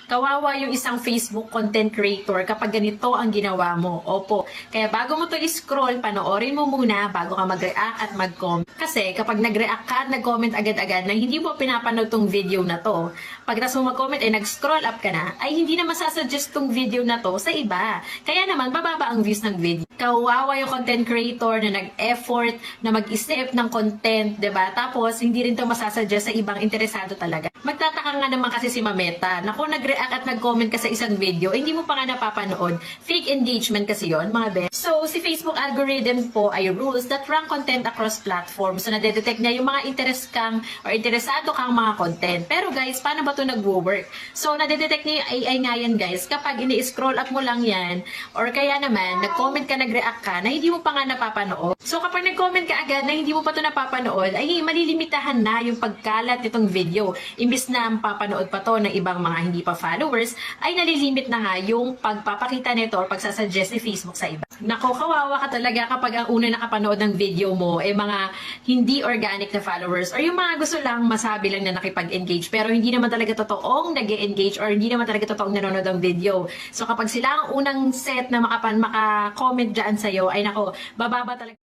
Kawawa yung isang Facebook content creator kapag ganito ang ginawa mo. Opo. Kaya bago mo to i-scroll, panoorin mo muna bago ka mag-react at mag-comment. Kasi kapag nag-react ka at nag-comment agad-agad na hindi mo pinapanood tong video na to, pagkatapos mo mag-comment ay nag-scroll up ka na, ay hindi na masasuggest tong video na to sa iba. Kaya naman, bababa ang views ng video. Kawawa yung content creator na nag-effort na mag-isip ng content, 'di ba? Tapos hindi rin 'to masasuggest sa ibang interesado talaga. Magtataka nga naman kasi si Mameta na kung nag-react at nag-comment ka sa isang video, hindi mo pa nga napapanood. Fake engagement kasi 'yon, mga be. So, si Facebook algorithm po ay rules that rank content across platforms. So, nadedetect niya yung mga interest kang or interesado kang mga content. Pero guys, paano ba 'to nagwo-work? So, nadedetect niya yung AI nga yan, guys. Kapag ini-scroll up mo lang yan, or kaya naman, nag-comment ka, nag-react ka, na hindi mo pa nga napapanood. So, kapag nag-comment ka agad na hindi mo pa ito napapanood, ay malilimitahan na yung pagkalat nitong video. Imbis na papanood pa to ng ibang mga hindi pa followers, ay nalilimit na nga yung pagpapakita nito or pagsasuggest ni Facebook sa iba. Nako, kawawa ka talaga kapag ang una nakapanood ng video mo ay mga hindi organic na followers or yung mga gusto lang masabi lang na nakipag-engage pero hindi naman talaga totoong nag-engage or hindi naman talaga totoong nanonood ng video. So kapag sila ang unang set na maka-comment dyan sa'yo, ay nako, bababa talaga.